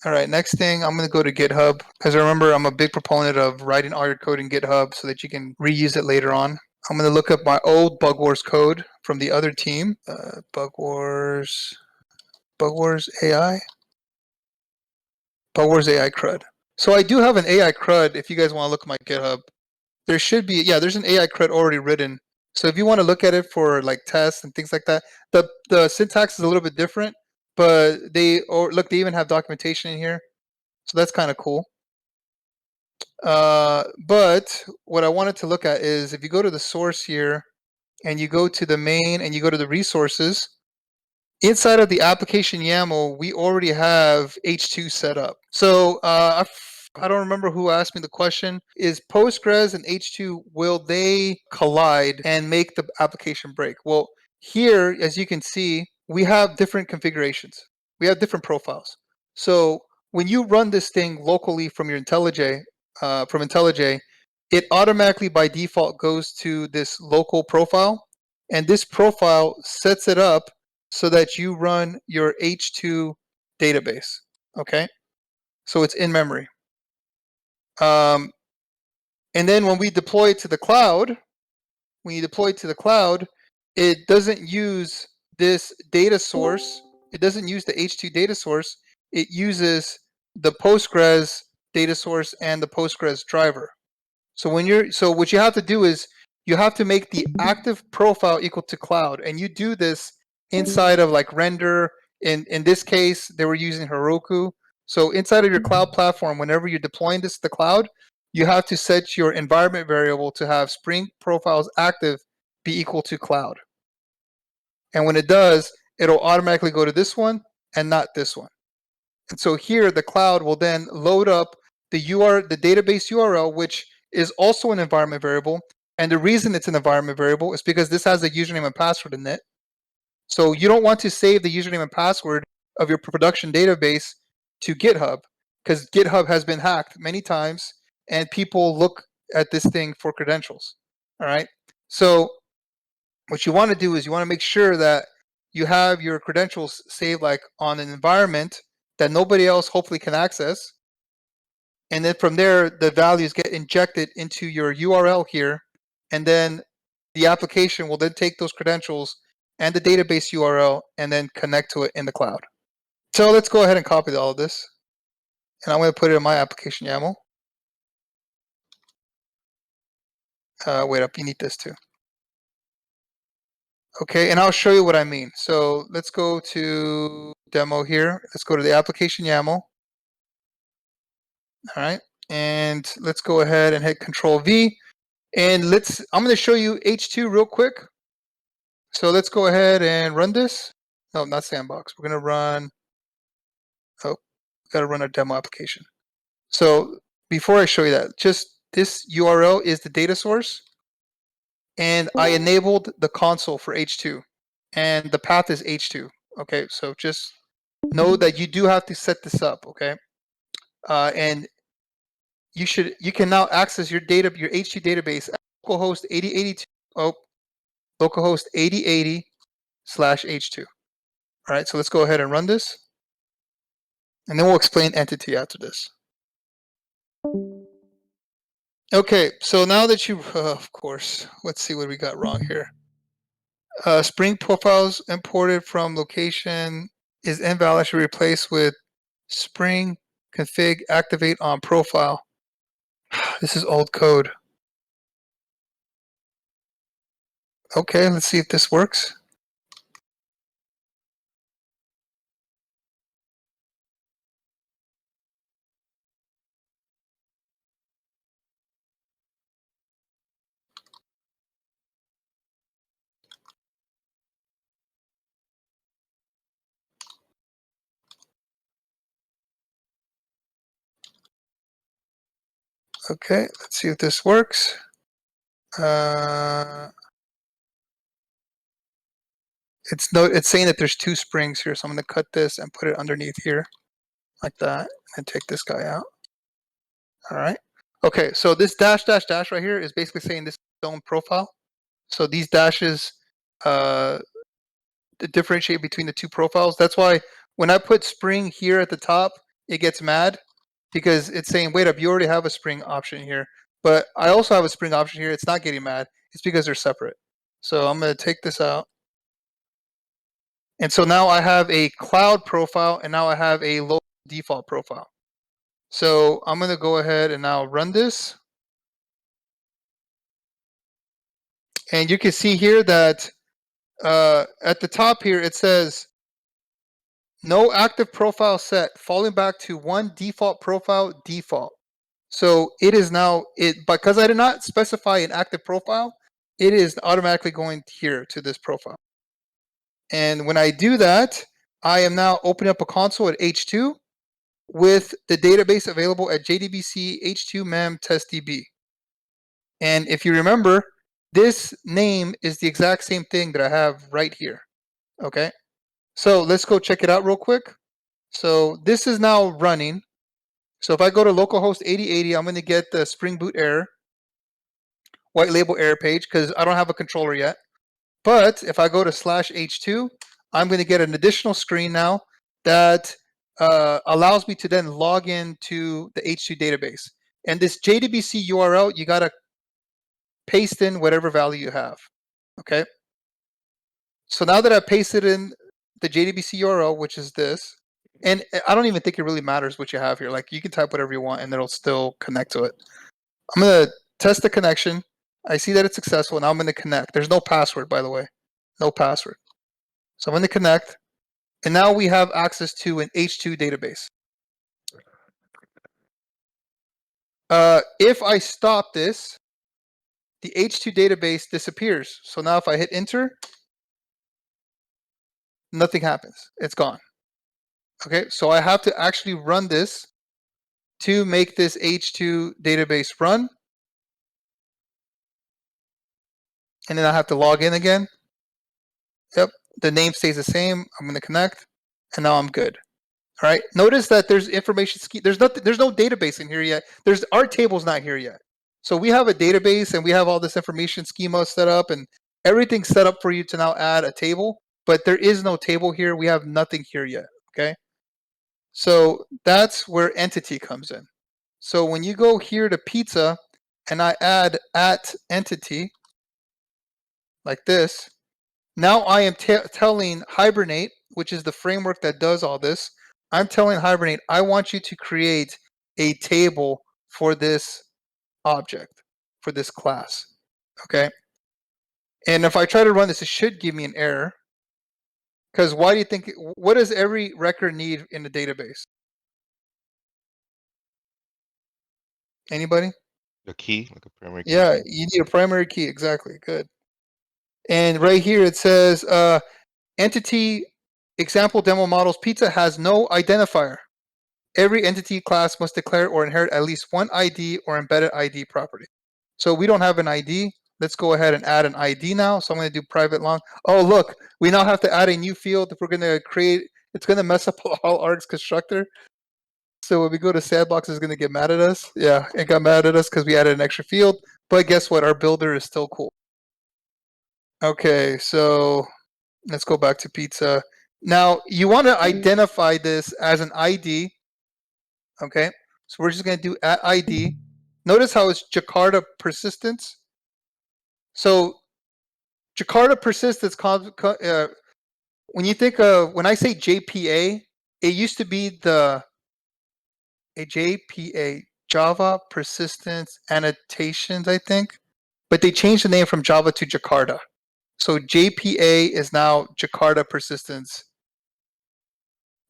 All right, next thing, I'm going to go to GitHub because remember, I'm a big proponent of writing all your code in GitHub so that you can reuse it later on. I'm going to look up my old Bug Wars code from the other team. Bug Wars AI CRUD. So I do have an AI CRUD if you guys want to look at my GitHub. There should be, yeah, there's an AI CRUD already written. So if you want to look at it for like tests and things like that, the syntax is a little bit different, but they even have documentation in here. So that's kind of cool. But what I wanted to look at is if you go to the source here and you go to the main and you go to the resources, inside of the application YAML, we already have H2 set up. So I don't remember who asked me the question. Is Postgres and H2, will they collide and make the application break? Well, here, as you can see, we have different configurations. We have different profiles. So when you run this thing locally from your IntelliJ, it automatically by default goes to this local profile. And this profile sets it up so that you run your H2 database, okay? So it's in memory. And then when we deploy it to the cloud, it doesn't use this data source. It doesn't use the H2 data source. It uses the Postgres data source and the Postgres driver. So what you have to do is you have to make the active profile equal to cloud, and you do this inside of like render. In this case, they were using Heroku. So inside of your cloud platform, whenever you're deploying this to the cloud, you have to set your environment variable to have Spring profiles active be equal to cloud. And when it does, it'll automatically go to this one and not this one. And so here, the cloud will then load up the database URL, which is also an environment variable. And the reason it's an environment variable is because this has a username and password in it. So you don't want to save the username and password of your production database to GitHub, because GitHub has been hacked many times and people look at this thing for credentials. All right. So what you want to do is you want to make sure that you have your credentials saved like on an environment that nobody else hopefully can access. And then from there, the values get injected into your URL here. And then the application will then take those credentials and the database URL and then connect to it in the cloud. So let's go ahead and copy all of this. And I'm going to put it in my application YAML. Wait up, you need this too. Okay, and I'll show you what I mean. So let's go to demo here. Let's go to the application YAML. All right, and let's go ahead and hit Control V. And I'm going to show you H2 real quick. So let's go ahead and run this. No, not sandbox. We're going to run, got to run our demo application. So before I show you that, just this URL is the data source. And I enabled the console for H2. And the path is H2. Okay, so just know that you do have to set this up, okay? And you can now access your H2 database at localhost 8082. Localhost 8080/H2. All right, so let's go ahead and run this. And then we'll explain entity after this. Okay, so now that you, of course, let's see what we got wrong here. Spring profiles imported from location is invalid, should replace with Spring config activate on profile. This is old code. Okay, let's see if this works. Okay, let's see if this works. It's saying that there's two springs here, so I'm going to cut this and put it underneath here, like that, and take this guy out. All right. Okay, so this dash dash dash right here is basically saying this is its own profile. So these dashes differentiate between the two profiles. That's why when I put Spring here at the top, it gets mad because it's saying, wait up, you already have a Spring option here. But I also have a Spring option here. It's not getting mad. It's because they're separate. So I'm going to take this out. And so now I have a cloud profile, and now I have a local default profile. So I'm going to go ahead and now run this. And you can see here that at the top here, it says, no active profile set, falling back to one default profile default. So it is now, because I did not specify an active profile, it is automatically going here to this profile. And when I do that, I am now opening up a console at H2 with the database available at JDBC H2 mem testdb. And if you remember, this name is the exact same thing that I have right here. Okay, so let's go check it out real quick. So this is now running. So if I go to localhost 8080, I'm going to get the Spring Boot error, white label error page, because I don't have a controller yet. But if I go to /H2, I'm going to get an additional screen now that allows me to then log into the H2 database. And this JDBC URL, you got to paste in whatever value you have. Okay. So now that I've pasted in the JDBC URL, which is this, and I don't even think it really matters what you have here. Like, you can type whatever you want and it'll still connect to it. I'm going to test the connection. I see that it's successful. Now I'm going to connect. There's no password, by the way. No password. So I'm going to connect. And now we have access to an H2 database. If I stop this, the H2 database disappears. So now if I hit enter, nothing happens. It's gone. Okay, so I have to actually run this to make this H2 database run. And then I have to log in again. Yep, the name stays the same. I'm going to connect, and now I'm good. All right. Notice that there's information scheme. There's no database in here yet. Our table's not here yet. So we have a database and we have all this information schema set up and everything set up for you to now add a table, but there is no table here. We have nothing here yet. Okay. So that's where entity comes in. So when you go here to pizza and I add at entity like this, now I am telling Hibernate, which is the framework that does all this, I'm telling Hibernate, I want you to create a table for this object, for this class. Okay. And if I try to run this, it should give me an error. Because why do you think, what does every record need in a database? Anybody? A key, like a primary key. Yeah, you need a primary key. Exactly. Good. And right here it says entity example demo models pizza has no identifier. Every entity class must declare or inherit at least one ID or embedded ID property. So we don't have an ID. Let's go ahead and add an ID now. So I'm going to do private long. Oh, look, we now have to add a new field if we're going to create. It's going to mess up all args constructor. So when we go to sandbox, it's going to get mad at us. Yeah, it got mad at us because we added an extra field. But guess what? Our builder is still cool. Okay, so let's go back to pizza. Now, you want to identify this as an ID. Okay, so we're just going to do at ID. Notice how it's Jakarta persistence. So Jakarta persistence, when you think of, when I say JPA, it used to be a JPA, Java Persistence Annotations, I think. But they changed the name from Java to Jakarta. So JPA is now Jakarta Persistence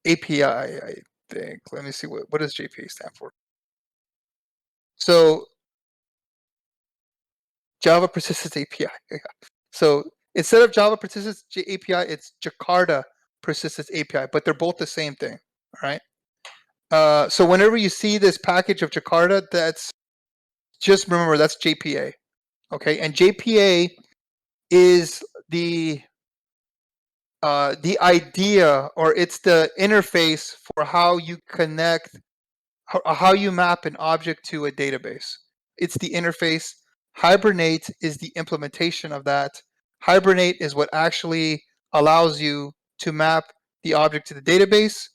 API, I think. Let me see, what does JPA stand for? So Java Persistence API. So instead of Java Persistence API, it's Jakarta Persistence API, but they're both the same thing, all right? So whenever you see this package of Jakarta, just remember that's JPA, okay? And JPA is the idea, or it's the interface for how you connect, how you map an object to a database. It's the interface. Hibernate is the implementation of that. Hibernate is what actually allows you to map the object to the database.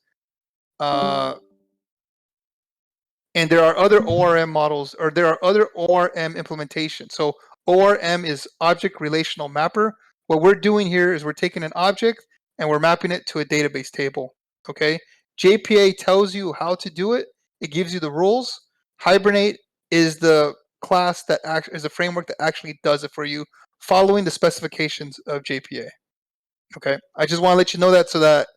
And there are other ORM models, or there are other ORM implementations. So ORM is Object Relational Mapper. What we're doing here is we're taking an object and we're mapping it to a database table. Okay. JPA tells you how to do it. It gives you the rules. Hibernate is the class that is a framework that actually does it for you, following the specifications of JPA. Okay. I just want to let you know that so that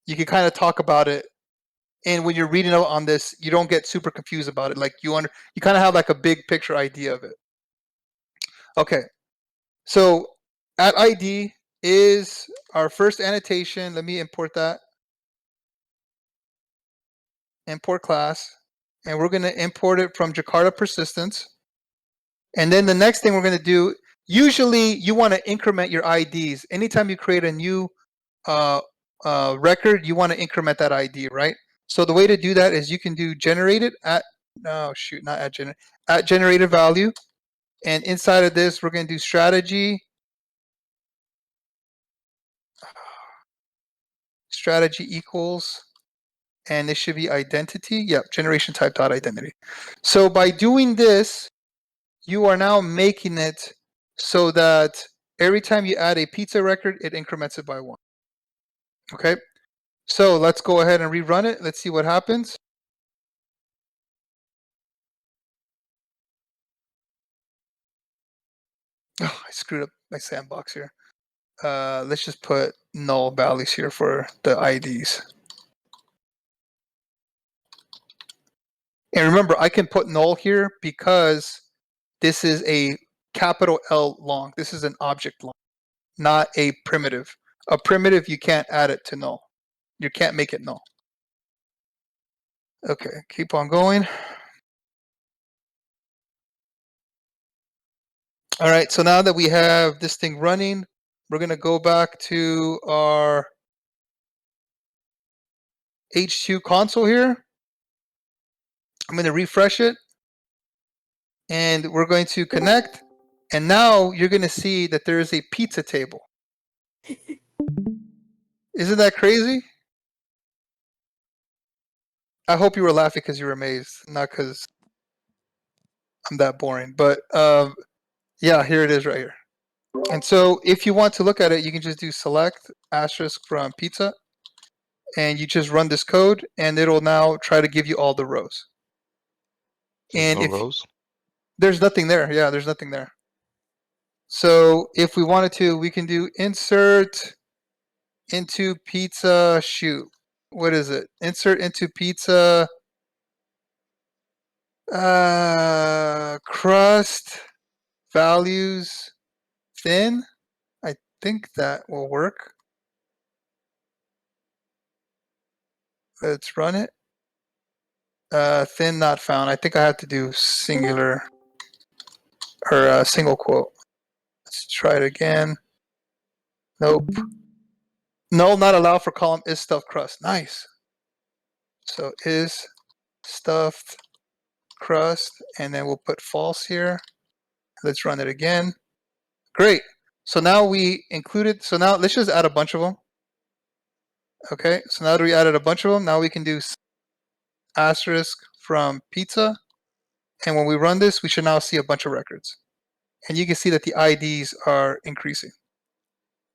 you can kind of talk about it. And when you're reading up on this, you don't get super confused about it. Like you kind of have like a big picture idea of it. Okay. So at ID is our first annotation. Let me import that. Import class. And we're going to import it from Jakarta persistence. And then the next thing we're going to do, usually you want to increment your IDs. Anytime you create a new record, you want to increment that ID, right? So the way to do that is you can do generated at, no, shoot, not at generated value. And inside of this, we're going to do strategy equals, and this should be identity. Yep, generation type dot identity. So by doing this, you are now making it so that every time you add a pizza record, it increments it by 1. Okay, so let's go ahead and rerun it. Let's see what happens. Oh, I screwed up my sandbox here. Let's just put null values here for the IDs. And remember, I can put null here because this is a capital L long. This is an object long, not a primitive. A primitive, you can't add it to null. You can't make it null. Okay, keep on going. All right, so now that we have this thing running, we're going to go back to our H2 console here. I'm going to refresh it. And we're going to connect. And now you're going to see that there is a pizza table. Isn't that crazy? I hope you were laughing because you were amazed, not because I'm that boring. But yeah, here it is right here. And so if you want to look at it, you can just do select asterisk from pizza. And you just run this code, and it'll now try to give you all the rows. There's And no if rows? there's nothing there, yeah, there's nothing there. So if we wanted to, we can do insert into pizza, shoot. What is it? Insert into pizza, crust, values, thin. I think that will work. Let's run it. Thin not found. I think I have to do singular or single quote. Let's try it again. Nope. Null not allowed for column is stuffed crust. Nice. So is stuffed crust, and then we'll put false here. Let's run it again. Great. So now we included, so now let's just add a bunch of them. Okay, so now that we added a bunch of them, now we can do asterisk from pizza. And when we run this, we should now see a bunch of records. And you can see that the IDs are increasing.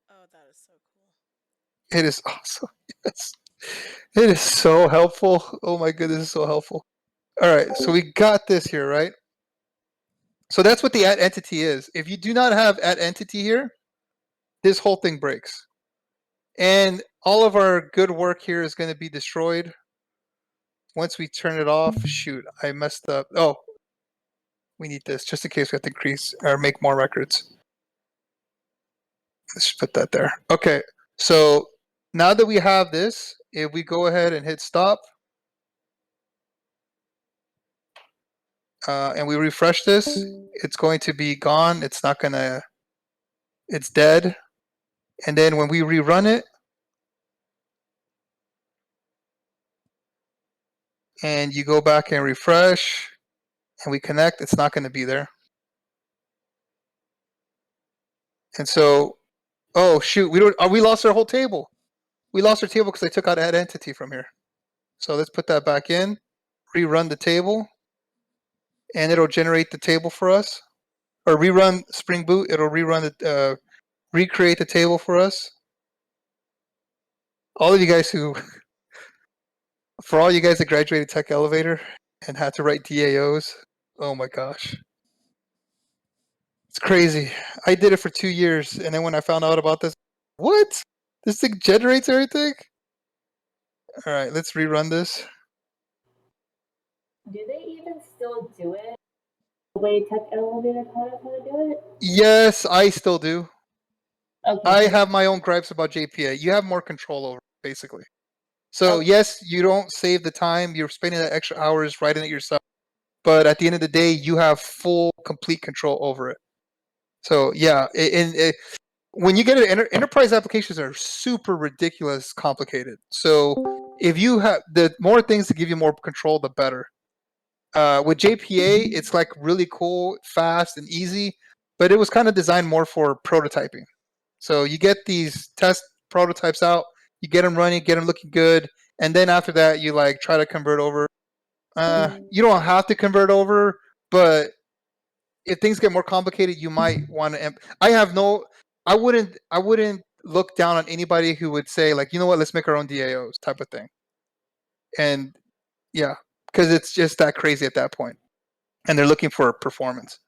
Oh, that is so cool. It is awesome. Yes. It is so helpful. Oh my goodness, it's so helpful. All right, so we got this here, right? So that's what the at entity is. If you do not have at entity here, this whole thing breaks. And all of our good work here is going to be destroyed once we turn it off. Shoot, I messed up. Oh, we need this just in case we have to increase or make more records. Let's put that there. Okay, so now that we have this, if we go ahead and hit stop, and we refresh this, it's going to be gone. It's not going to, it's dead. And then when we rerun it, and you go back and refresh, and we connect, it's not going to be there. And so, oh shoot, we lost our whole table. We lost our table because I took out add entity from here. So let's put that back in, rerun the table, and it'll generate the table for us. Or rerun Spring Boot, it'll rerun the recreate the table for us. All of you guys for all you guys that graduated Tech Elevator and had to write DAOs, oh my gosh. It's crazy. I did it for 2 years, and then when I found out about this, what? This thing generates everything? All right, let's rerun this. Do they even still do it the way Tech Elevator taught us how to do it? Yes, I still do. Okay. I have my own gripes about JPA. You have more control over it, basically. So yes, you don't save the time. You're spending the extra hours writing it yourself. But at the end of the day, you have full, complete control over it. So yeah, when you get it, enterprise applications are super ridiculous complicated. So if you have the more things to give you more control, the better. With JPA, it's like really cool, fast, and easy, but it was kind of designed more for prototyping. So you get these test prototypes out, you get them running, get them looking good, and then after that, you like try to convert over. You don't have to convert over, but if things get more complicated, you might want to. I wouldn't look down on anybody who would say like, you know what, let's make our own DAOs type of thing. And yeah, because it's just that crazy at that point, and they're looking for performance.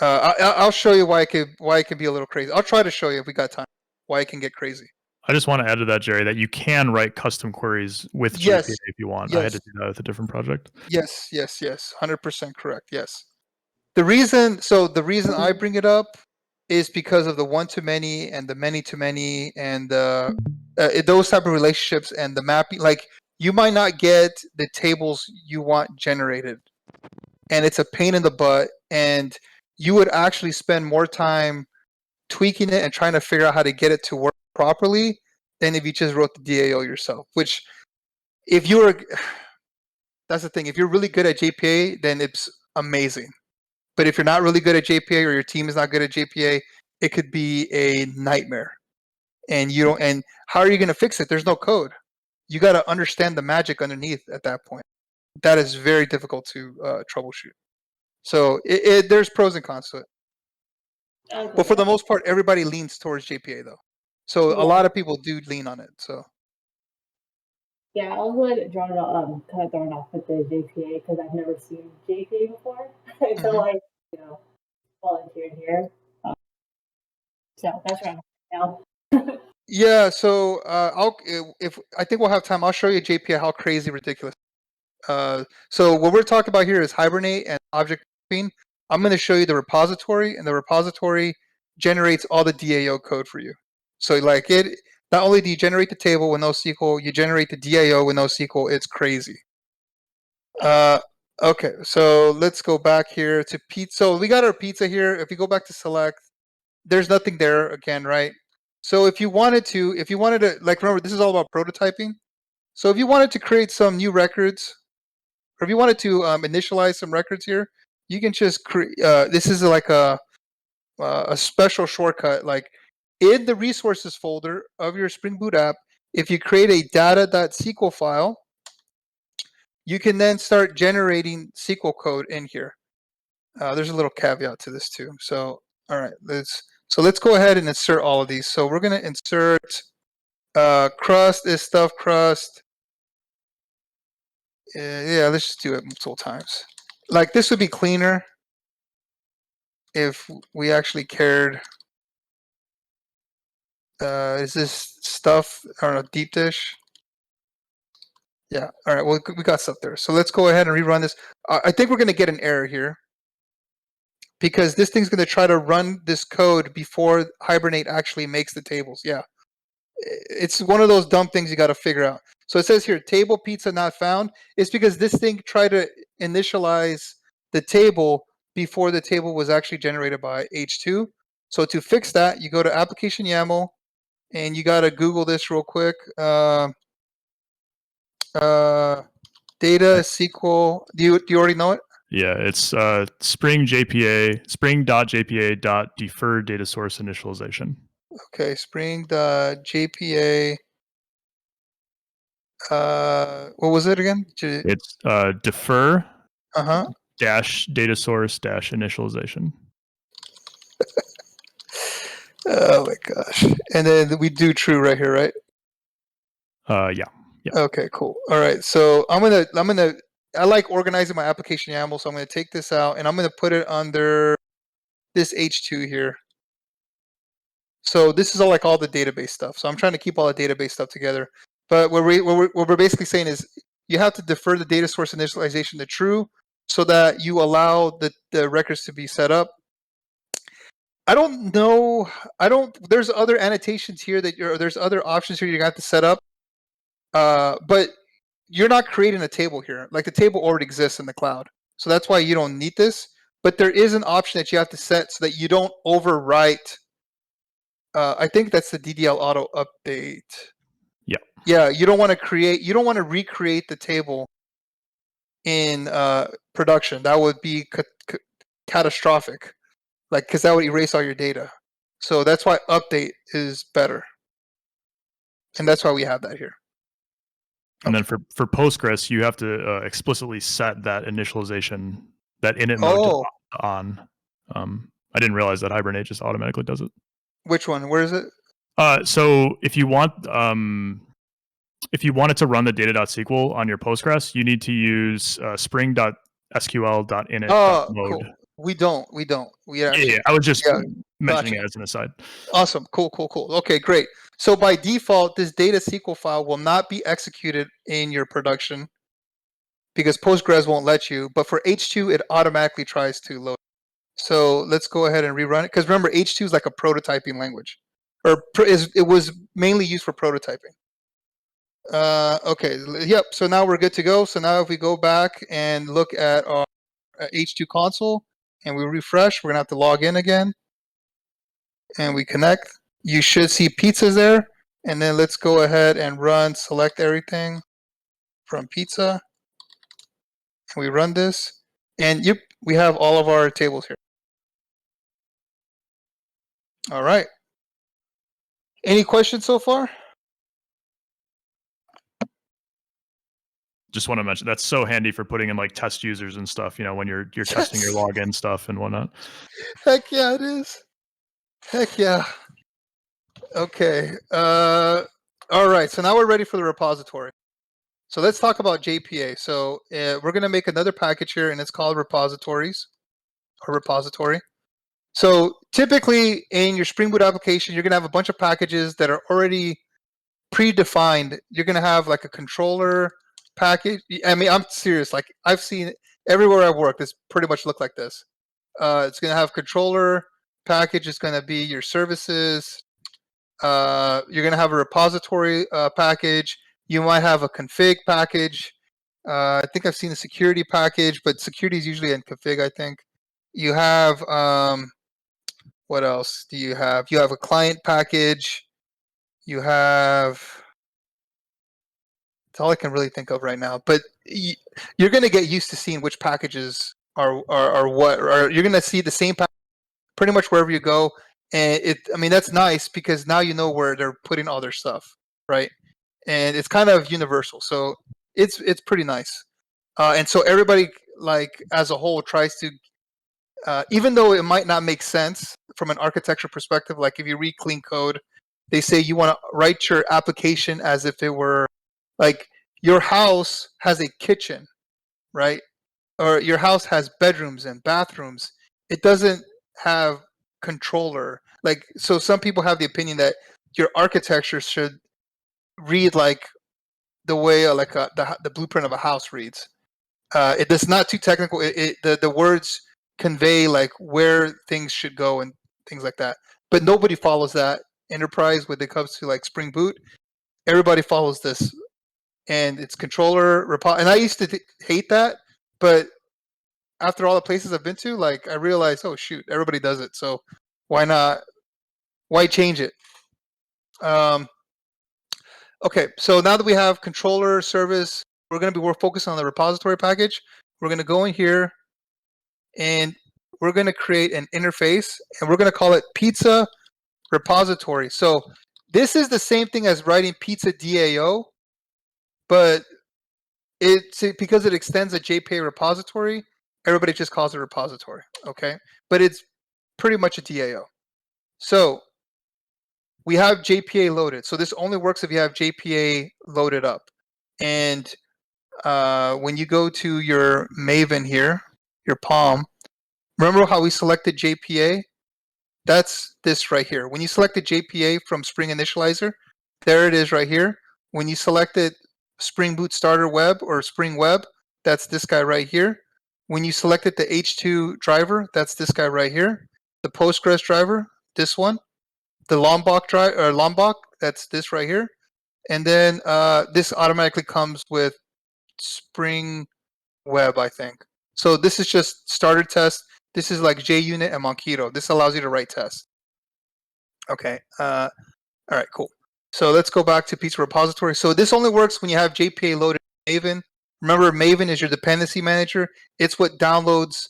I'll show you why it can be a little crazy. I'll try to show you if we got time why it can get crazy. I just want to add to that, Jerry, that you can write custom queries with Yes. JPA if you want. Yes. I had to do that with a different project. Yes, 100% correct. Yes. The reason I bring it up is because of the one-to-many and the many-to-many and those type of relationships and the mapping. Like you might not get the tables you want generated, and it's a pain in the butt. And you would actually spend more time tweaking it and trying to figure out how to get it to work properly than if you just wrote the DAO yourself. Which, if you're, that's the thing. If you're really good at JPA, then it's amazing. But if you're not really good at JPA or your team is not good at JPA, it could be a nightmare. And you don't. And how are you going to fix it? There's no code. You got to understand the magic underneath at that point. That is very difficult to troubleshoot. So there's pros and cons to it. Okay. But for the most part, everybody leans towards JPA though. So a lot of people do lean on it. So yeah, I was like kind of thrown off with the JPA because I've never seen JPA before until I, volunteered here. So that's right now. yeah, so I think we'll have time, I'll show you JPA how crazy ridiculous. So what we're talking about here is Hibernate and object mapping. I'm going to show you the repository, and the repository generates all the DAO code for you. So like not only do you generate the table with NoSQL, you generate the DAO with NoSQL. It's crazy. Okay, so let's go back here to pizza. So we got our pizza here. If you go back to select, there's nothing there again, right? So if you wanted to, like, remember, this is all about prototyping. So if you wanted to create some new records, or if you wanted to initialize some records here, you can just create, this is like a special shortcut. Like in the resources folder of your Spring Boot app, if you create a data.sql file, you can then start generating SQL code in here. There's a little caveat to this too. So, all right, let's go ahead and insert all of these. So we're going to insert crust is stuffed crust. Yeah, let's just do it multiple times. Like this would be cleaner if we actually cared. Is this stuff? I don't know, deep dish? Yeah, all right, well, we got stuff there. So let's go ahead and rerun this. I think we're going to get an error here because this thing's going to try to run this code before Hibernate actually makes the tables. Yeah, it's one of those dumb things you got to figure out. So it says here, table pizza not found. It's because this thing tried to initialize the table before the table was actually generated by H2. So to fix that, you go to application YAML, and you got to Google this real quick. Data.sql. Do you already know it? Yeah, it's spring.jpa.deferred data source initialization. Okay, spring.jpa What was it again? It's defer Uh-huh. dash data source dash initialization. Oh my gosh. And then we do true right here, right? Yeah. Okay, cool. All right. So I like organizing my application YAML, so I'm gonna take this out and I'm gonna put it under this H2 here. So this is all like all the database stuff. So I'm trying to keep all the database stuff together. But what we're basically saying is you have to defer the data source initialization to true so that you allow the records to be set up. I don't know. There's other annotations here there's other options here you got to set up. But you're not creating a table here. Like the table already exists in the cloud. So that's why you don't need this. But there is an option that you have to set so that you don't overwrite. I think that's the DDL auto update. Yeah. Yeah, you don't want to recreate the table in production. That would be catastrophic. Like, because that would erase all your data. So that's why update is better. And that's why we have that here. And then for Postgres, you have to explicitly set that initialization, that init mode Oh, on. I didn't realize that Hibernate just automatically does it. which one? Where is it? So if you want it to run the data.sql on your Postgres, you need to use spring.sql.init.mode. Oh, cool. We don't. We actually. Yeah, I was just Yeah, mentioning gotcha. it as an aside. Awesome. Cool. Okay, great. So by default, this data SQL file will not be executed in your production because Postgres won't let you. But for H2, it automatically tries to load. So let's go ahead and rerun it. Because remember, H2 is like a prototyping language, or it was mainly used for prototyping. Okay. Yep. So now we're good to go. So now if we go back and look at our H2 console and we refresh, we're gonna have to log in again. And we connect. You should see pizzas there. And then let's go ahead and select everything from pizza. And we run this. And yep, we have all of our tables here. All right. Any questions so far? Just want to mention that's so handy for putting in like test users and stuff, when you're testing your login stuff and whatnot. Heck yeah, it is. Heck yeah. Okay. All right. So now we're ready for the repository. So let's talk about JPA. So we're going to make another package here, and it's called repositories or repository. So typically in your Spring Boot application, you're going to have a bunch of packages that are already predefined. You're going to have like a controller package. I mean, I'm serious. Like I've seen everywhere I've worked, this pretty much look like this. It's going to have controller package. It's going to be your services. You're going to have a repository package. You might have a config package. I think I've seen a security package, but security is usually in config, I think. You have, what else do you have? You have a client package. You have, that's all I can really think of right now. But you're going to get used to seeing which packages are what. Or you're going to see the same package pretty much wherever you go. And I mean, that's nice because now you know where they're putting all their stuff, right? And it's kind of universal. So it's pretty nice. And so everybody, like as a whole, tries to, even though it might not make sense from an architecture perspective, like if you read clean code, they say you want to write your application as if it were like your house has a kitchen, right? Or your house has bedrooms and bathrooms. It doesn't have controller. Like, so some people have the opinion that your architecture should read like the way like the blueprint of a house reads. It's not too technical. The words convey like where things should go and things like that. But nobody follows that enterprise when it comes to like Spring Boot. Everybody follows this, and it's controller and I used to hate that, but after all the places I've been to, like I realized, oh shoot, everybody does it. So why not? Why change it? Okay, so now that we have controller service, we're focused on the repository package. We're going to go in here and we're going to create an interface and we're going to call it pizza repository. So this is the same thing as writing pizza DAO, but because it extends a JPA repository, everybody just calls it a repository, okay? But it's pretty much a DAO. So we have JPA loaded. So this only works if you have JPA loaded up. And when you go to your Maven here, your Palm, remember how we selected JPA? That's this right here. When you selected JPA from Spring Initializer, there it is right here. When you selected Spring Boot Starter Web or Spring Web, that's this guy right here. When you selected the H2 driver, that's this guy right here. The Postgres driver, this one. The Lombok drive or Lombok, that's this right here. And then this automatically comes with Spring Web, I think. So this is just starter test. This is like JUnit and Monkito. This allows you to write tests. Okay. All right, cool. So let's go back to Pizza Repository. So this only works when you have JPA loaded in Maven. Remember, Maven is your dependency manager. It's what downloads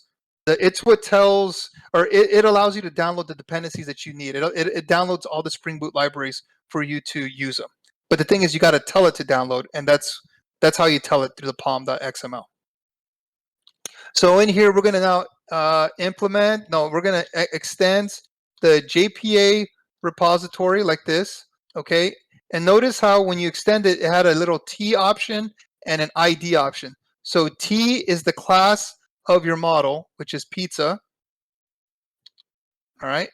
it's what tells, or it allows you to download the dependencies that you need. It downloads all the Spring Boot libraries for you to use them. But the thing is, you got to tell it to download, and that's how you tell it through the palm.xml. So in here, we're going to now we're going to extend the JPA repository like this, okay? And notice how when you extend it, it had a little T option and an ID option. So T is the class of your model, which is pizza, all right?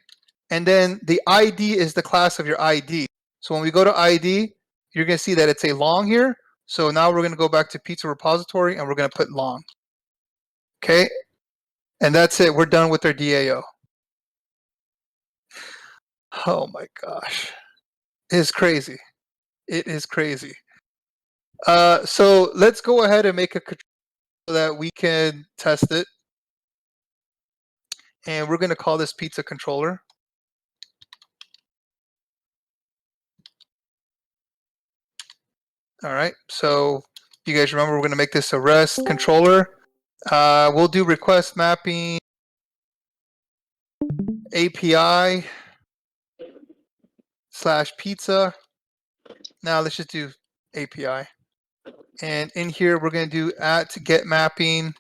And then the ID is the class of your ID. So when we go to ID, you're going to see that it's a long here. So now we're going to go back to pizza repository and we're going to put long. Okay, and that's it. We're done with our DAO. Oh my gosh, it's crazy. It is crazy. So let's go ahead and make a control so that we can test it. And we're going to call this pizza controller. All right, so you guys remember we're going to make this a REST controller. We'll do request mapping API /pizza. Now let's just do API. And in here, we're going to do @get mapping,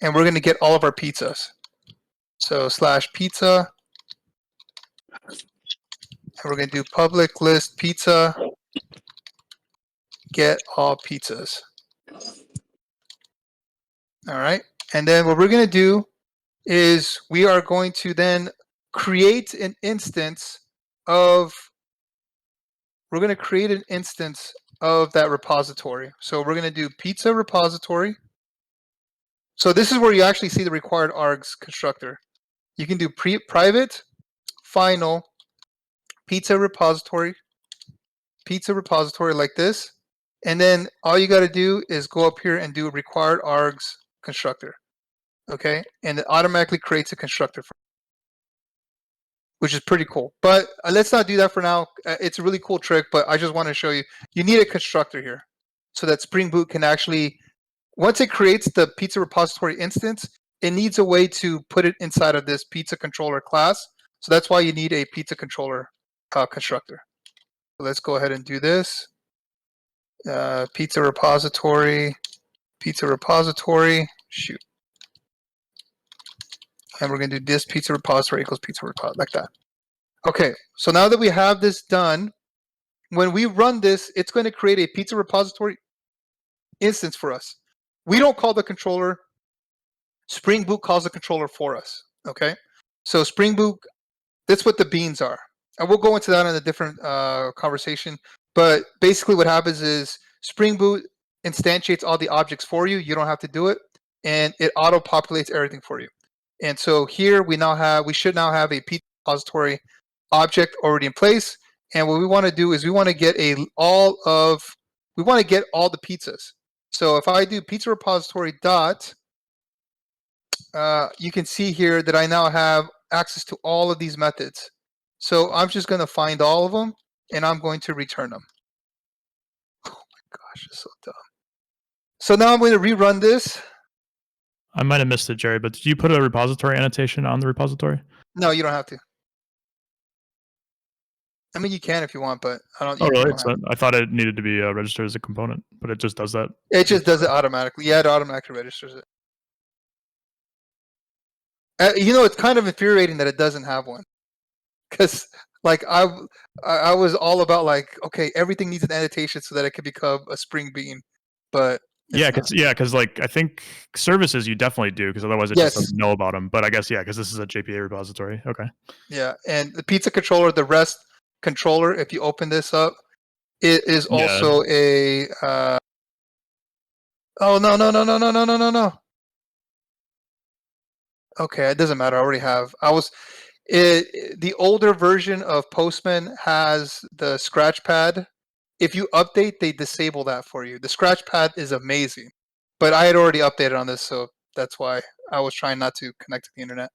and we're going to get all of our pizzas. So /pizza, and we're going to do public list pizza, get all pizzas. All right. And then what we're going to do is we are going to then create an instance of, we're going to create an instance of that repository. So we're going to do pizza repository. So this is where you actually see the required args constructor. You can do private, final, pizza repository like this. And then all you got to do is go up here and do a required args constructor. Okay. And it automatically creates a constructor, which is pretty cool. But let's not do that for now. It's a really cool trick, but I just want to show you, you need a constructor here so that Spring Boot can actually, once it creates the pizza repository instance, it needs a way to put it inside of this pizza controller class. So that's why you need a pizza controller constructor. So let's go ahead and do this. Pizza repository, shoot. And we're going to do this pizza repository equals pizza repository, like that. Okay, so now that we have this done, when we run this, it's going to create a pizza repository instance for us. We don't call the controller. Spring Boot calls the controller for us, okay? So Spring Boot, that's what the beans are. And we'll go into that in a different conversation. But basically what happens is Spring Boot instantiates all the objects for you. You don't have to do it. And it auto-populates everything for you. And so here we should now have a pizza repository object already in place. And what we want to do is we want to get all the pizzas. So if I do pizza repository dot, you can see here that I now have access to all of these methods. So I'm just going to find all of them and I'm going to return them. Oh my gosh, it's so dumb. So now I'm going to rerun this. I might have missed it, Jerry, but did you put a repository annotation on the repository? No, you don't have to. I mean, you can if you want, but I don't. Oh, You really? don't have. I thought it needed to be registered as a component, but it just does that. It just does it automatically. Yeah, it automatically registers it. It's kind of infuriating that it doesn't have one, because like I was all about like, okay, everything needs an annotation so that it can become a Spring Bean, but because like I think services you definitely do, because otherwise it just yes, doesn't know about them. But I guess because this is a JPA repository. Okay. yeah, and the pizza controller, the REST controller, if you open this up, it is Yeah. also a. Oh no. Okay, it doesn't matter. I already have. The older version of Postman has the scratch pad. If you update, they disable that for you. The scratch pad is amazing, but I had already updated on this, so that's why I was trying not to connect to the internet.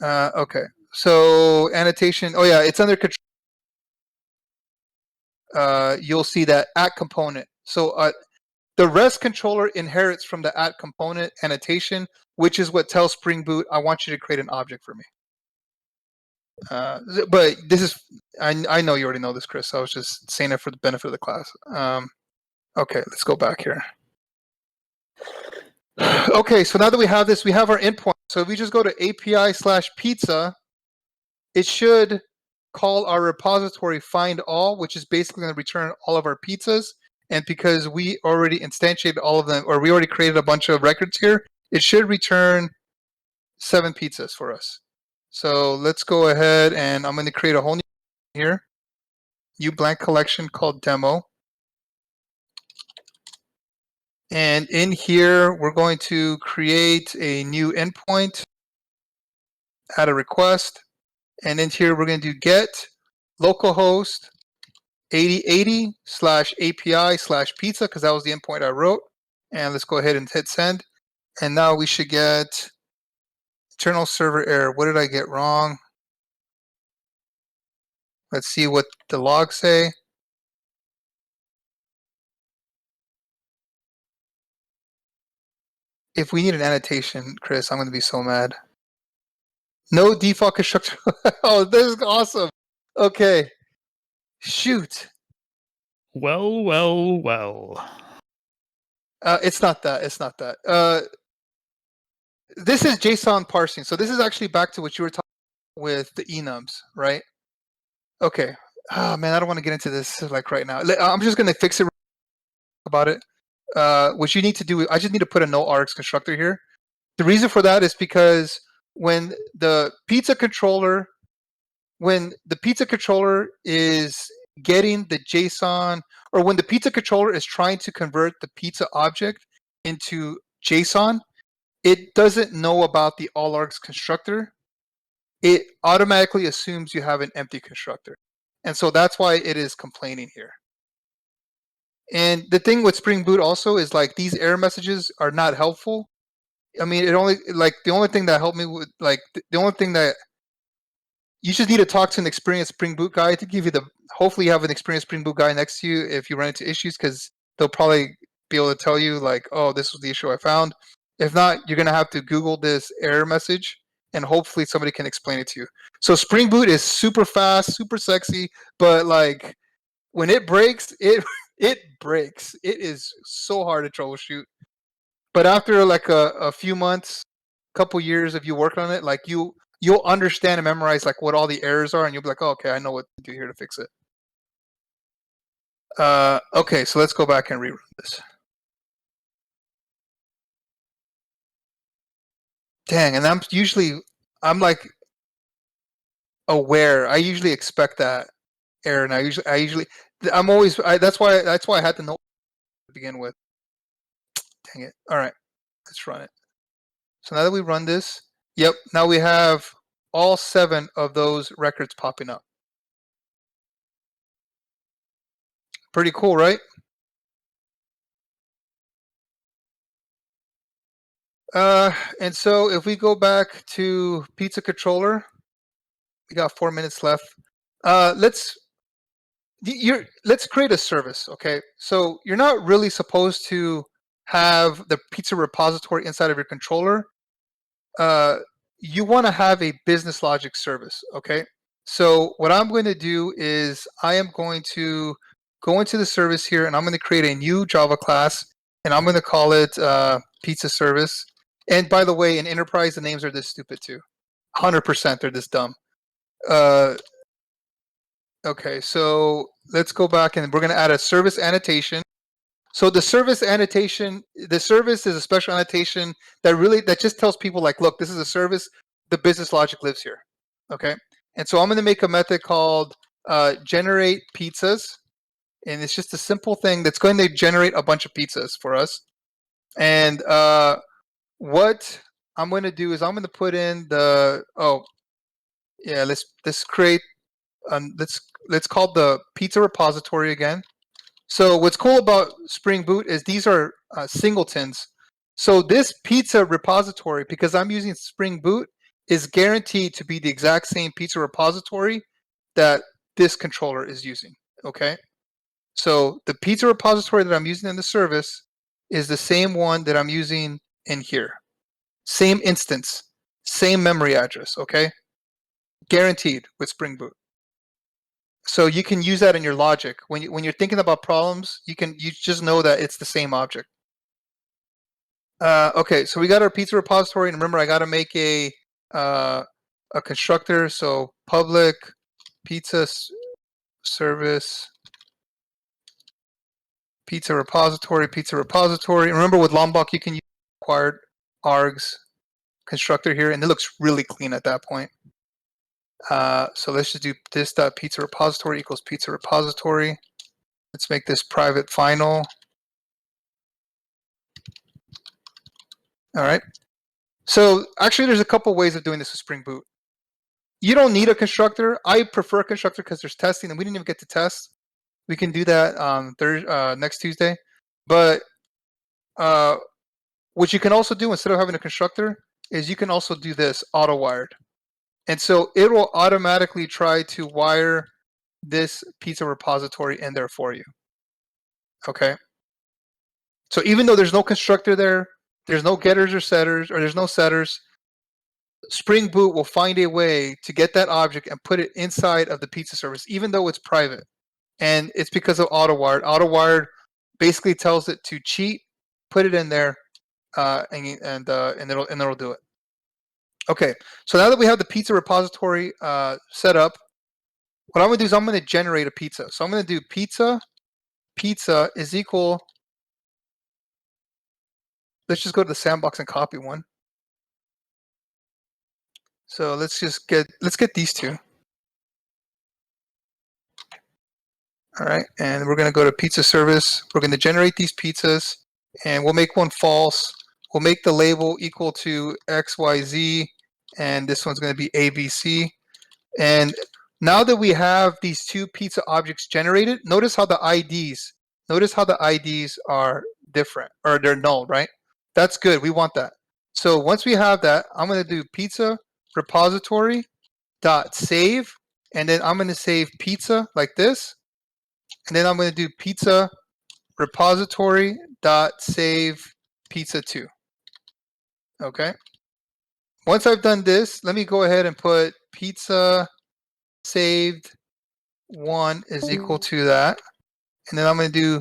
Okay, so annotation. Oh yeah, it's under control. You'll see that at component. So the REST controller inherits from the at component annotation, which is what tells Spring Boot, I want you to create an object for me. But this is, I know you already know this, Chris. I was just saying it for the benefit of the class. Okay, let's go back here. Okay, so now that we have this, we have our endpoint. So if we just go to API/pizza, it should call our repository find all, which is basically going to return all of our pizzas. And because we already instantiated all of them, or we already created a bunch of records here, it should return 7 pizzas for us. So let's go ahead, and I'm going to create a whole new here, new blank collection called demo. And in here, we're going to create a new endpoint, add a request, and in here, we're going to do get localhost 8080/API/pizza, because that was the endpoint I wrote. And let's go ahead and hit send. And now we should get internal server error. What did I get wrong? Let's see what the logs say. If we need an annotation, Chris, I'm going to be so mad. No default constructor. Oh, this is awesome. Okay. Shoot. Well. It's not that. It's not that. This is JSON parsing. So this is actually back to what you were talking with the enums, right? Okay. Oh, man, I don't want to get into this like right now. I'm just going to fix it about it. What you need to do, I just need to put a no args constructor here. The reason for that is because when the pizza controller is getting the JSON, or when the pizza controller is trying to convert the pizza object into JSON, it doesn't know about the all args constructor. It automatically assumes you have an empty constructor. And so that's why it is complaining here. And the thing with Spring Boot also is like these error messages are not helpful. I mean, the only thing that helped me with the only thing that you just need to talk to an experienced Spring Boot guy to give you hopefully you have an experienced Spring Boot guy next to you if you run into issues, because they'll probably be able to tell you like, oh, this was the issue I found. If not, you're going to have to Google this error message and hopefully somebody can explain it to you. So Spring Boot is super fast, super sexy, but like when it breaks, it breaks. It is so hard to troubleshoot. But after like a few months, couple years of you working on it, like you'll understand and memorize like what all the errors are, and you'll be like, oh, okay, I know what to do here to fix it. Okay, so let's go back and rerun this. Dang, and I'm like aware. I usually expect that error, and that's why I had to know to begin with. Dang it. All right, let's run it. So now that we run this, yep, now we have all 7 of those records popping up. Pretty cool, right? And so if we go back to pizza controller, we got 4 minutes left. Let's create a service, okay? So you're not really supposed to have the pizza repository inside of your controller. You want to have a business logic service, okay? So what I'm going to do is I am going to go into the service here, and I'm going to create a new Java class, and I'm going to call it pizza service. And by the way, in enterprise, the names are this stupid too. 100% they're this dumb. Okay, so let's go back, and we're going to add a service annotation. So the service annotation, the service is a special annotation that just tells people like, look, this is a service. The business logic lives here. Okay, and so I'm going to make a method called generate pizzas, and it's just a simple thing that's going to generate a bunch of pizzas for us. And what I'm going to do is I'm going to put in the let's create let's call the pizza repository again. So what's cool about Spring Boot is these are singletons. So this pizza repository, because I'm using Spring Boot, is guaranteed to be the exact same pizza repository that this controller is using, okay? So the pizza repository that I'm using in the service is the same one that I'm using in here. Same instance, same memory address, okay? Guaranteed with Spring Boot. So you can use that in your logic. When you're thinking about problems, you just know that it's the same object. Okay, so we got our pizza repository, and remember I got to make a constructor. So public pizza service pizza repository. Remember with Lombok you can use required args constructor here, and it looks really clean at that point. So let's just do this.pizza repository equals pizza repository. Let's make this private final. All right. So actually, there's a couple ways of doing this with Spring Boot. You don't need a constructor. I prefer a constructor because there's testing, and we didn't even get to test. We can do that next Tuesday. But what you can also do instead of having a constructor is you can also do this auto-wired. And so it will automatically try to wire this pizza repository in there for you. Okay. So even though there's no constructor there, there's no getters or setters, or there's no setters, Spring Boot will find a way to get that object and put it inside of the pizza service, even though it's private. And it's because of AutoWired. AutoWired basically tells it to cheat, put it in there, and it'll do it. Okay, so now that we have the pizza repository set up, what I'm going to do is I'm going to generate a pizza. So I'm going to do pizza is equal. Let's just go to the sandbox and copy one. So let's get these two. All right, and we're going to go to pizza service. We're going to generate these pizzas, and we'll make one false. We'll make the label equal to XYZ, and this one's going to be ABC. And now that we have these two pizza objects generated, notice how the IDs are different, or they're null, right? That's good. We want that. So once we have that, I'm going to do pizza repository dot save, and then I'm going to save pizza like this, and then I'm going to do pizza repository dot save pizza 2. Okay. Once I've done this, let me go ahead and put pizza saved 1 is equal to that, and then I'm going to do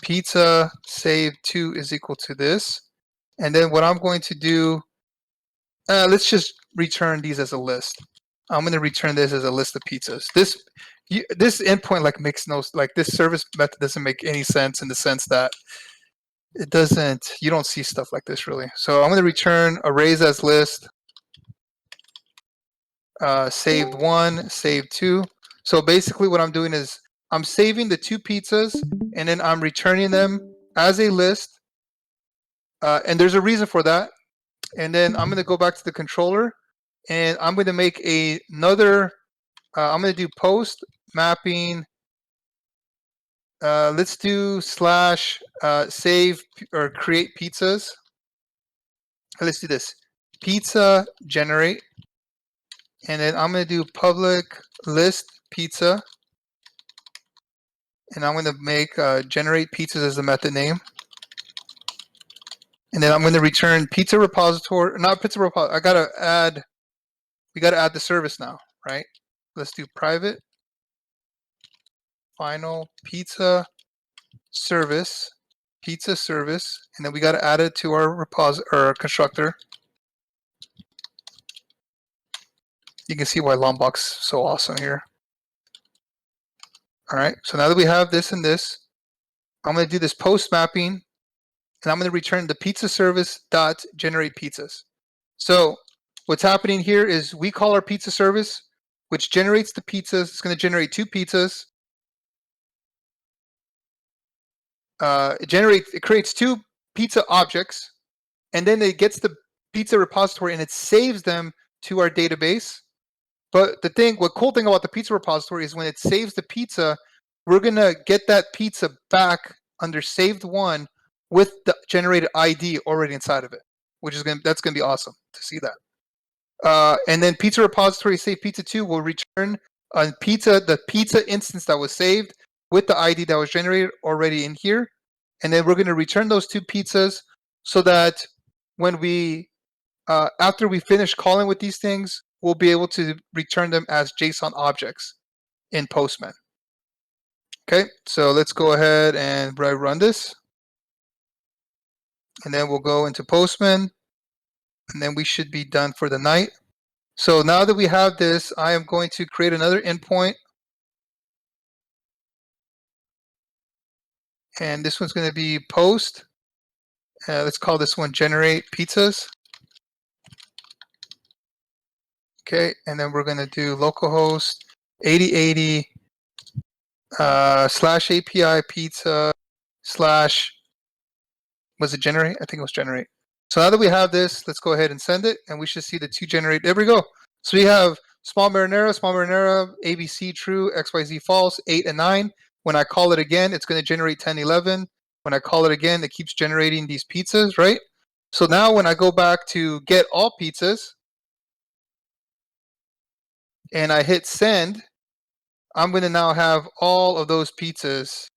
pizza saved 2 is equal to this, and then what I'm going to do, let's just return these as a list. I'm going to return this as a list of pizzas. This endpoint makes no, this service method doesn't make any sense in the sense that you don't see stuff like this really. So I'm going to return arrays as list, saved 1, saved 2. So basically what I'm doing is I'm saving the two pizzas, and then I'm returning them as a list. And there's a reason for that. And then I'm going to go back to the controller, and I'm going to make another, I'm going to do post mapping. Let's do / save or create pizzas. Let's do this. Pizza generate. And then I'm going to do public list pizza. And I'm going to make generate pizzas as the method name. And then I'm going to return pizza repository, not pizza repository. We got to add the service now, right? let's do private final pizza service, and then we got to add it to our or constructor. You can see why Lombok's so awesome here. All right, so now that we have this and this, I'm going to do this post mapping, and I'm going to return the pizza service dot generate pizzas. So what's happening here is we call our pizza service, which generates the pizzas. It's going to generate 2 pizzas. It creates 2 pizza objects, and then it gets the pizza repository and it saves them to our database. But what cool thing about the pizza repository is when it saves the pizza, we're gonna get that pizza back under saved one with the generated ID already inside of it, which is that's gonna be awesome to see that. And then pizza repository save pizza 2 will return the pizza instance that was saved with the ID that was generated already in here. And then we're going to return those 2 pizzas so that when we, after we finish calling with these things, we'll be able to return them as JSON objects in Postman. Okay, so let's go ahead and run this. And then we'll go into Postman, and then we should be done for the night. So now that we have this, I am going to create another endpoint. And this one's going to be post. Let's call this one generate pizzas. Okay, and then we're going to do localhost 8080 /API pizza / was it generate? I think it was generate. So now that we have this, let's go ahead and send it, and we should see the 2 generate. There we go. So we have small marinara, ABC true, XYZ false, 8 and 9. When I call it again, it's going to generate 10, 11. When I call it again, it keeps generating these pizzas, right? So now when I go back to get all pizzas and I hit send, I'm going to now have all of those pizzas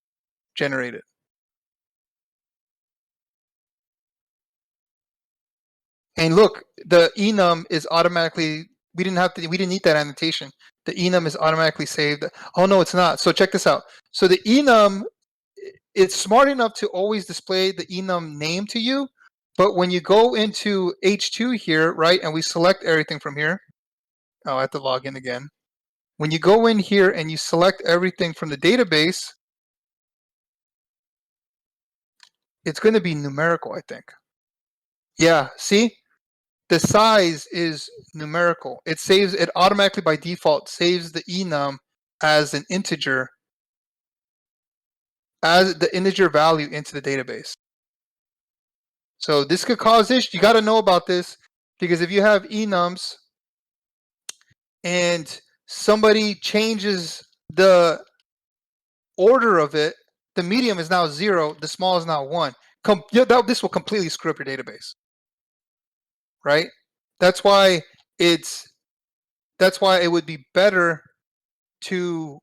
generated. And look, the enum is automatically, we didn't need that annotation. The enum is automatically saved. Oh no, it's not. So check this out. So the enum, it's smart enough to always display the enum name to you, but when you go into H2 here, right, and we select everything from here, oh, I have to log in again. When you go in here and you select everything from the database, it's going to be numerical, I think. Yeah, see? The size is numerical. It automatically by default saves the enum as an integer, as the integer value into the database. So this could cause issues. You got to know about this, because if you have enums and somebody changes the order of it, the medium is now 0, the small is now 1. This will completely screw up your database, right? That's why it would be better to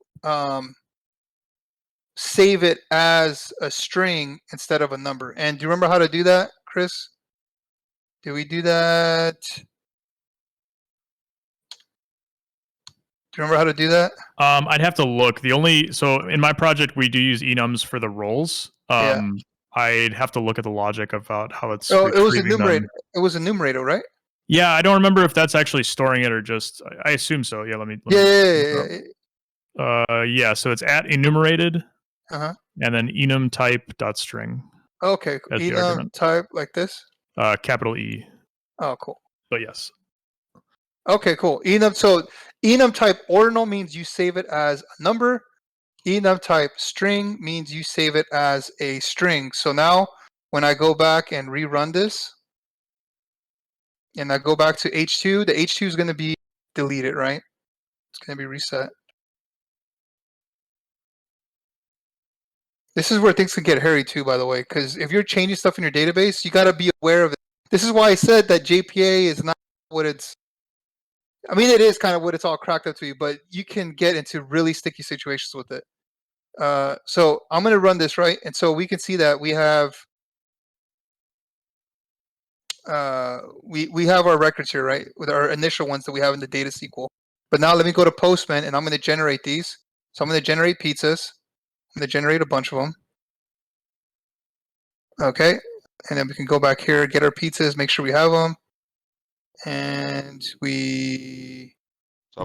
save it as a string instead of a number. And do you remember how to do that, Chris? Did we do that? Do you remember how to do that? I'd have to look. So in my project, we do use enums for the roles. Yeah. I'd have to look at the logic about how it's. Oh, it was a retrieving numerator. them. It was a numerator, right? Yeah, I don't remember if that's actually storing it or just. I assume so. Yeah, let me. Yeah. So it's at enumerated. Uh-huh. And then enum type dot string. Okay. Enum type like this. Capital E. Oh, cool. But yes. Okay, cool. Enum. So enum type ordinal means you save it as a number. Enum type string means you save it as a string. So now when I go back and rerun this, and I go back to H2, the H2 is going to be deleted, right? It's going to be reset. This is where things can get hairy too, by the way, because if you're changing stuff in your database, you got to be aware of it. This is why I said that JPA is not what it's. I mean, it is kind of what it's all cracked up to you, but you can get into really sticky situations with it. So I'm going to run this, right? And so we can see that we have we have our records here, right? With our initial ones that we have in the data SQL. But now let me go to Postman and I'm going to generate these. So I'm going to generate pizzas. I'm going to generate a bunch of them. Okay. And then we can go back here, get our pizzas, make sure we have them. And we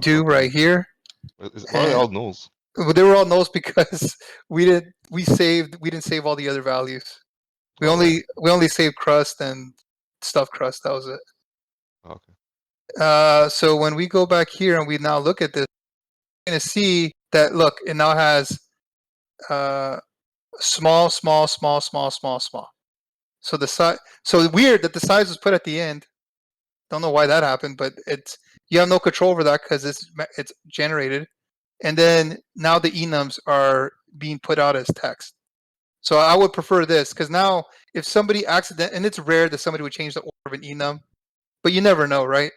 do right here. Why are they all nulls? Well, they were all nulls because we didn't save all the other values. We only saved crust and stuffed crust. That was it. Okay. So when we go back here and we now look at this, we're going to see that, look, it now has small. So the size. So weird that the size was put at the end. Don't know why that happened, but you have no control over that because it's generated. And then now the enums are being put out as text. So I would prefer this because now if somebody and it's rare that somebody would change the order of an enum, but you never know, right?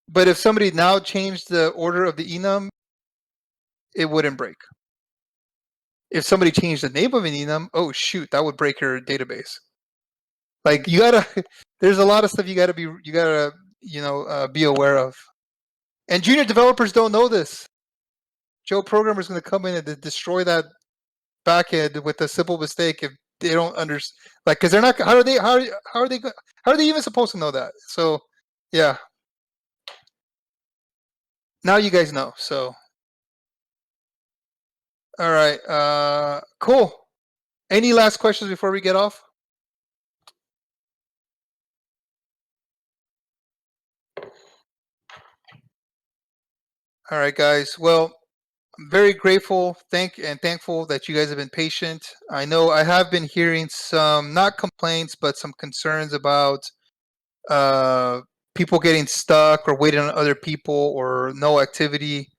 But if somebody now changed the order of the enum, it wouldn't break. If somebody changed the name of an enum, oh shoot, that would break your database. Like there's a lot of stuff you gotta be aware of. And junior developers don't know this. Joe programmer's going to come in and destroy that backend with a simple mistake if they don't understand. Like, because they're not. How are they even supposed to know that? So, yeah. Now you guys know. So, all right. Cool. Any last questions before we get off? All right, guys. Well, I'm very grateful, thankful that you guys have been patient. I know I have been hearing some, not complaints, but some concerns about people getting stuck or waiting on other people or no activity.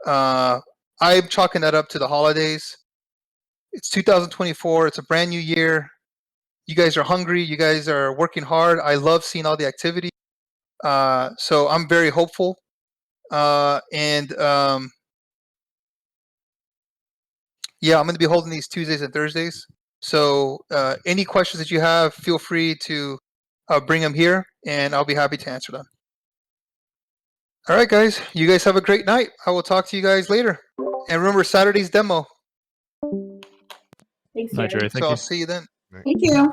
I'm chalking that up to the holidays. It's 2024. It's a brand new year. You guys are hungry. You guys are working hard. I love seeing all the activity. So I'm very hopeful. Yeah, I'm going to be holding these Tuesdays and Thursdays. So any questions that you have, feel free to bring them here, and I'll be happy to answer them. All right, guys. You guys have a great night. I will talk to you guys later. And remember, Saturday's demo. Thanks, Night, Jerry. Jerry. Thank So you. I'll see you then. Thank you.